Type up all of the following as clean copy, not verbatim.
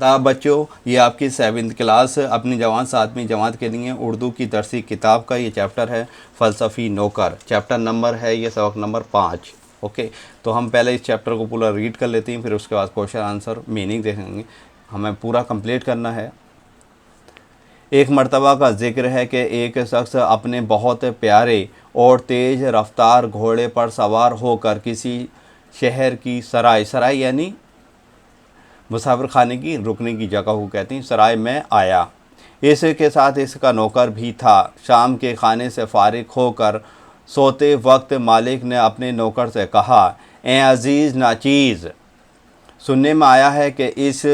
आदाब बच्चों, ये आपकी 7वीं क्लास अपनी जवान 7वीं जमात के लिए उर्दू की दरसी किताब का ये चैप्टर है फ़लसफ़ी नौकर। चैप्टर नंबर है ये सबक नंबर 5। ओके, तो हम पहले इस चैप्टर को पूरा रीड कर लेते हैं, फिर उसके बाद क्वेश्चन आंसर मीनिंग देखेंगे। हमें पूरा कंप्लीट करना है। एक मर्तबा का जिक्र है कि एक शख्स अपने बहुत प्यारे और तेज़ रफ्तार घोड़े पर सवार होकर किसी शहर की सराय यानी मुसाफिर खाने की रुकने की जगह को कहते हैं, सराय में आया। इसके साथ इसका नौकर भी था। शाम के खाने से फारिग होकर सोते वक्त मालिक ने अपने नौकर से कहा, ए अजीज़ नाचीज़, सुनने में आया है कि इस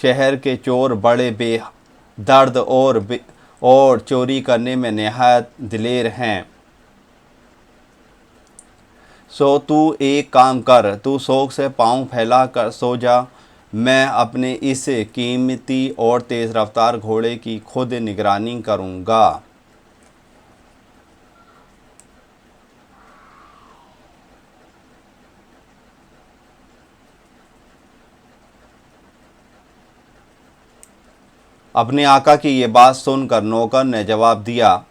शहर के चोर बड़े बेदर्द और चोरी करने में नहायत दिलेर हैं। सो तू एक काम कर, तू शौक़ से पाँव फैला कर सो जा। मैं अपने इस कीमती और तेज़ रफ्तार घोड़े की खुद निगरानी करूँगा। अपने आका की ये बात सुनकर नौकर ने जवाब दिया,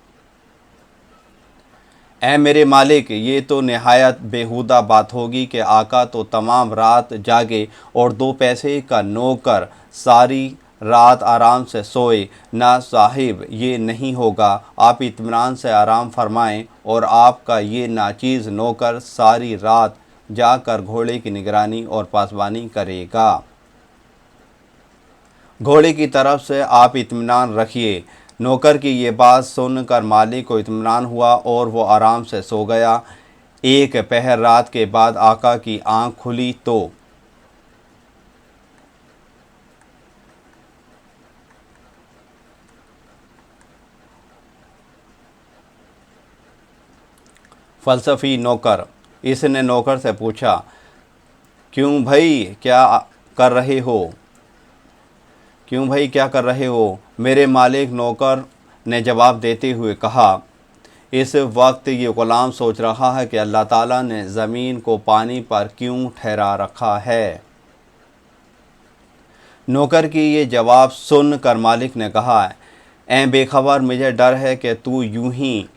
ऐ मेरे मालिक, ये तो नहायत बेहुदा बात होगी कि आका तो तमाम रात जागे और 2 पैसे का नौकर सारी रात आराम से सोए। ना साहिब, ये नहीं होगा। आप इत्मीनान से आराम फरमाएं और आपका ये नाचीज़ नौकर सारी रात जाकर घोड़े की निगरानी और पासबानी करेगा। घोड़े की तरफ से आप इत्मीनान रखिए। नौकर की ये बात सुनकर मालिक को इत्मीनान हुआ और वो आराम से सो गया। एक पहर रात के बाद आका की आंख खुली तो फ़लसफ़ी नौकर, इसने नौकर से पूछा, क्यों भाई क्या कर रहे हो? क्यों भाई क्या कर रहे हो? मेरे मालिक, नौकर ने जवाब देते हुए कहा, इस वक्त ये ग़ुलाम सोच रहा है कि अल्लाह ताला ने ज़मीन को पानी पर क्यों ठहरा रखा है। नौकर की ये जवाब सुन कर मालिक ने कहा, ऐ बेखबर, मुझे डर है कि तू यूं ही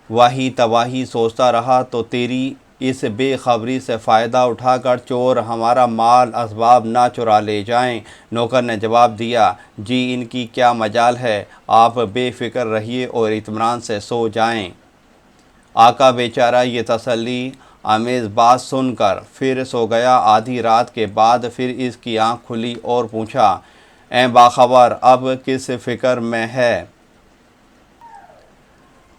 वाही तबाही सोचता रहा तो तेरी इस बेखबरी से फ़ायदा उठाकर चोर हमारा माल असबाब ना चुरा ले जाएं। नौकर ने जवाब दिया, जी इनकी क्या मजाल है, आप बेफ़िक्र रहिए और इत्मीनान से सो जाएं। आका बेचारा ये तसल्ली आमेज़ बात सुनकर फिर सो गया। आधी रात के बाद फिर इसकी आँख खुली और पूछा, ऐ बाखबर, अब किस फ़िक्र में है?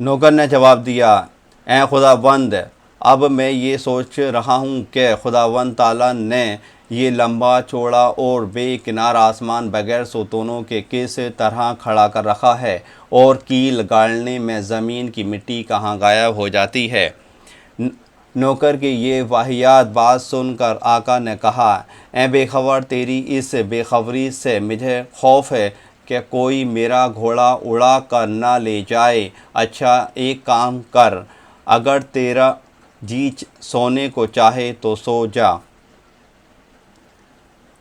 नौकर ने जवाब दिया, ऐ खुदाबंद, अब मैं ये सोच रहा हूँ कि खुदावंद ताला ने ये लंबा चौड़ा और बेकिनार आसमान बग़ैर सुतूनों के किस तरह खड़ा कर रखा है और कील गाड़ने में ज़मीन की मिट्टी कहाँ गायब हो जाती है। नौकर की ये वाहियात बात सुनकर आका ने कहा, ऐ बेखबर, तेरी इस बेखबरी से मुझे खौफ है कि कोई मेरा घोड़ा उड़ा कर ना ले जाए। अच्छा एक काम कर, अगर तेरा जी सोने को चाहे तो सो जा।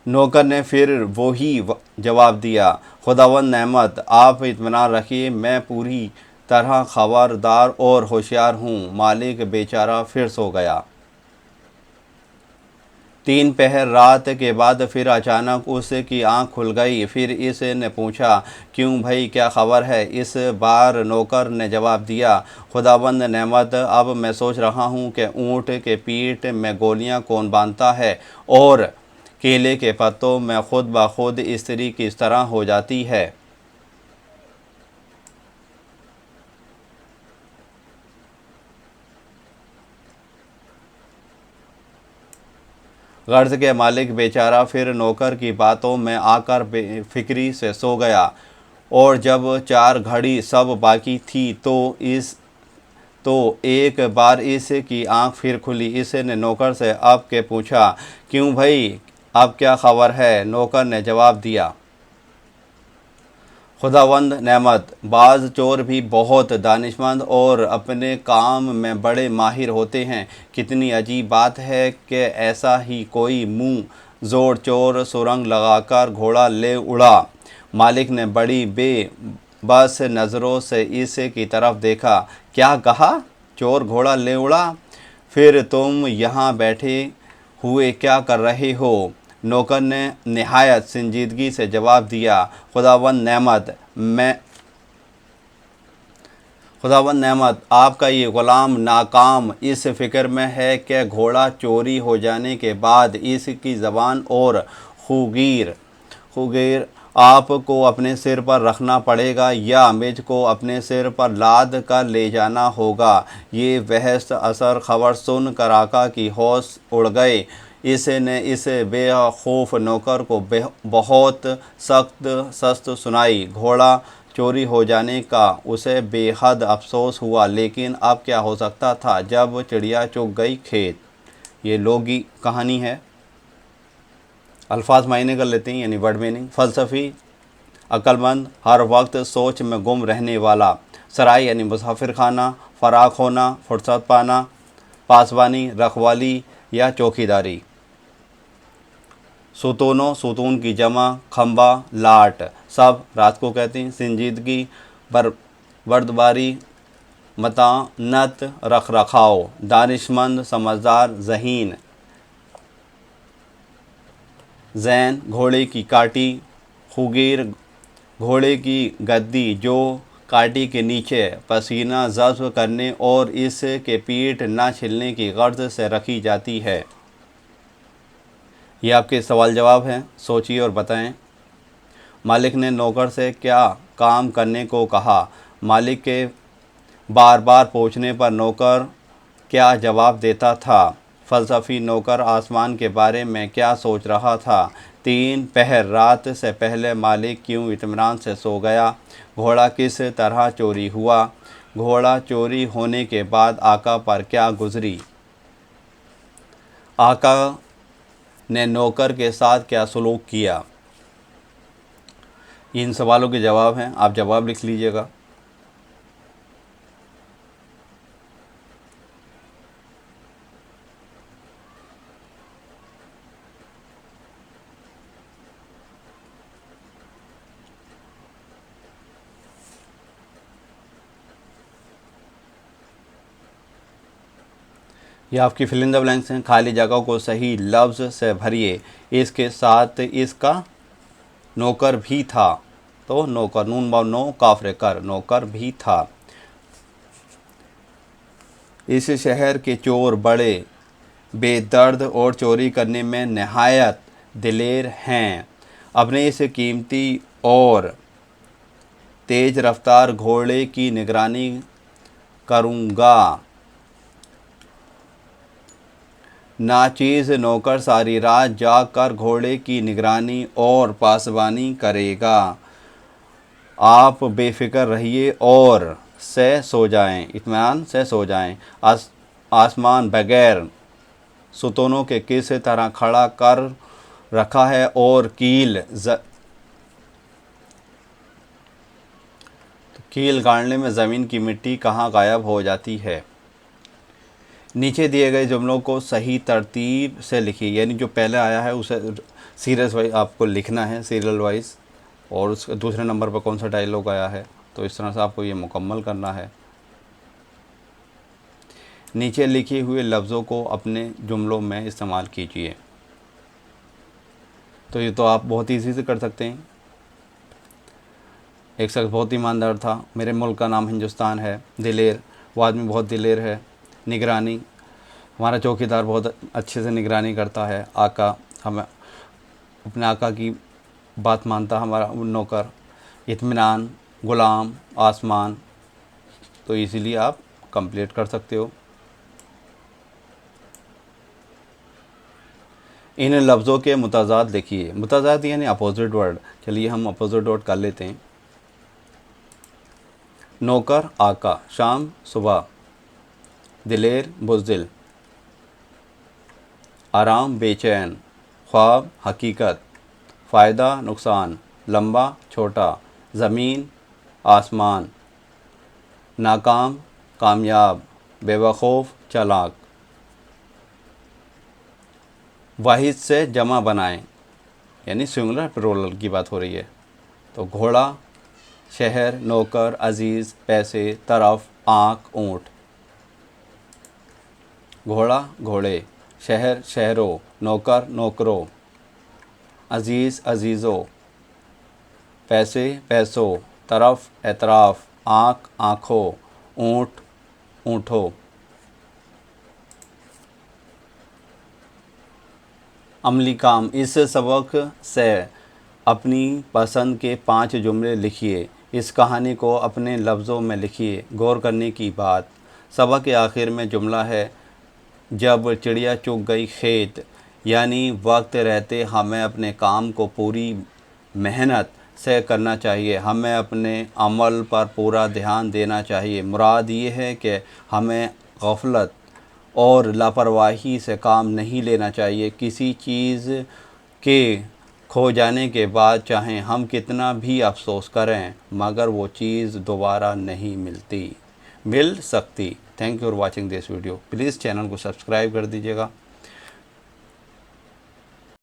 नौकर ने फिर वही जवाब दिया, खुदावंद नेमत, आप इत्मीनान रखिए, मैं पूरी तरह खबरदार और होशियार हूँ। मालिक बेचारा फिर सो गया। 3 पहर रात के बाद फिर अचानक उसकी आंख खुल गई। फिर इसने पूछा, क्यों भाई क्या ख़बर है? इस बार नौकर ने जवाब दिया, खुदावंद नेमत, अब मैं सोच रहा हूँ कि ऊँट के पीठ में गोलियाँ कौन बांधता है और केले के पत्तों में खुद ब खुद स्त्री किस तरह हो जाती है। गर्ज के मालिक बेचारा फिर नौकर की बातों में आकर बेफिक्री से सो गया और जब 4 घड़ी सब बाकी थी तो एक बार इसकी आंख फिर खुली। इसने नौकर से अब के पूछा, क्यों भाई अब क्या ख़बर है? नौकर ने जवाब दिया, खुदावंद नेमत, बाज़ चोर भी बहुत दानिशमंद और अपने काम में बड़े माहिर होते हैं। कितनी अजीब बात है कि ऐसा ही कोई मुँह जोड़ चोर सुरंग लगाकर घोड़ा ले उड़ा। मालिक ने बड़ी बेबस नज़रों से इसकी तरफ देखा। क्या कहा? चोर घोड़ा ले उड़ा? फिर तुम यहाँ बैठे हुए क्या कर रहे हो? नौकर ने निहायत संजीदगी से जवाब दिया, खुदावंद नेमत, आपका ये ग़ुलाम नाकाम इस फ़िक्र में है कि घोड़ा चोरी हो जाने के बाद इसकी ज़बान और खुगीर खुगीर आपको अपने सिर पर रखना पड़ेगा या मुझको अपने सिर पर लाद कर ले जाना होगा। ये बहस असर खबर सुन कर आका की होश उड़ गए। इसने इस बेखौफ नौकर को बहुत सख्त सस्त सुनाई। घोड़ा चोरी हो जाने का उसे बेहद अफसोस हुआ, लेकिन अब क्या हो सकता था जब चिड़िया चुग गई खेत। ये लोगी कहानी है। अल्फाज मायने कर लेते हैं, यानी वर्ड मीनिंग। फ़लसफ़ी, अक्लमंद, हर वक्त सोच में गुम रहने वाला। सराय यानी मुसाफिर खाना, फ़राक होना, फुर्सत पाना। पासबानी, रखवाली या चौकीदारी। सुतूनों, सुतून की जमा, खंबा, लाट, सब रात को कहते हैं। संजीदगी, बर्दबारी, मतानत, रख रखाव। दानिशमंद, समझदार, ज़हीन। जैन, घोड़े की काटी। खुगीर, घोड़े की गद्दी जो काटी के नीचे पसीना जज़्ब करने और इसके पीठ न छिलने की गर्ज से रखी जाती है। ये आपके सवाल जवाब हैं, सोचिए और बताएं। मालिक ने नौकर से क्या काम करने को कहा? मालिक के बार बार पूछने पर नौकर क्या जवाब देता था? फ़लसफ़ी, नौकर आसमान के बारे में क्या सोच रहा था? 3 पहर, रात से पहले मालिक क्यों इत्मीनान से सो गया? घोड़ा किस तरह चोरी हुआ? घोड़ा चोरी होने के बाद आका पर क्या गुजरी? आका ने नौकर के साथ क्या सलूक किया? इन सवालों के जवाब हैं, आप जवाब लिख लीजिएगा। यह आपकी फिल इन द ब्लैंक्स हैं। खाली जगह को सही लफ्ज़ से भरिए। इसके साथ इसका नौकर भी था, तो नौकर, नून बाव नो काफरे कर, नौकर भी था। इस शहर के चोर बड़े बेदर्द और चोरी करने में नहायत दिलेर हैं। अपने इस कीमती और तेज़ रफ्तार घोड़े की निगरानी करूँगा। नाचीज़ नौकर सारी रात जाग कर घोड़े की निगरानी और पासबानी करेगा। आप बेफिक्र रहिए और से सो जाएं, इत्मीनान से सो जाएं। आसमान बगैर सुतूनों के किस तरह खड़ा कर रखा है और कील गाड़ने में ज़मीन की मिट्टी कहाँ गायब हो जाती है? नीचे दिए गए जुमलों को सही तरतीब से लिखिए, यानी जो पहले आया है उसे सीरियल वाइज आपको लिखना है, सीरियल वाइज, और उसके दूसरे नंबर पर कौन सा डायलॉग आया है, तो इस तरह से आपको ये मुकम्मल करना है। नीचे लिखे हुए लफ्ज़ों को अपने जुमलों में इस्तेमाल कीजिए। तो ये तो आप बहुत ईजी से कर सकते हैं। एक शख्स बहुत ईमानदार था, मेरे मुल्क का नाम हिंदुस्तान है। दिलेर, वो आदमी बहुत दिलेर है। निगरानी, हमारा चौकीदार बहुत अच्छे से निगरानी करता है। आका, हमें अपने आका की बात मानता हमारा नौकर। इत्मीनान, ग़ुलाम, आसमान, तो इसीलिए आप कंप्लीट कर सकते हो। इन लफ्ज़ों के मुताज़ाद लिखिए। मुताज़ाद यानी अपोजिट वर्ड। चलिए हम अपोजिट वर्ड कर लेते हैं। नौकर आका, शाम सुबह, दिलेर बुज़दिल, आराम बेचैन, ख्वाब हकीकत, फ़ायदा नुकसान, लंबा छोटा, ज़मीन आसमान, नाकाम कामयाब, बेवकूफ़ चालाक। वाहिद से जमा बनाएं, यानी सिंगुलर प्लूरल की बात हो रही है। तो घोड़ा, शहर, नौकर, अजीज़, पैसे, तरफ, आँख, ऊँट। घोड़ा, घोड़े, शहर, शहरों, नौकर, नौकरों, अजीज़, अजीज़ों, पैसे, पैसों, तरफ, एतराफ़, आँख, आँखों, ऊँट, ऊँटों। अमली काम। इस सबक से अपनी पसंद के 5 जुमले लिखिए। इस कहानी को अपने लफ्ज़ों में लिखिए। गौर करने की बात, सबक के आखिर में जुमला है, जब चिड़िया चुग गई खेत, यानी वक्त रहते हमें अपने काम को पूरी मेहनत से करना चाहिए। हमें अपने अमल पर पूरा ध्यान देना चाहिए। मुराद ये है कि हमें गफलत और लापरवाही से काम नहीं लेना चाहिए। किसी चीज़ के खो जाने के बाद चाहे हम कितना भी अफसोस करें, मगर वो चीज़ दोबारा नहीं मिल सकती। Thank you for watching this video. Please channel को सब्सक्राइब कर दीजिएगा।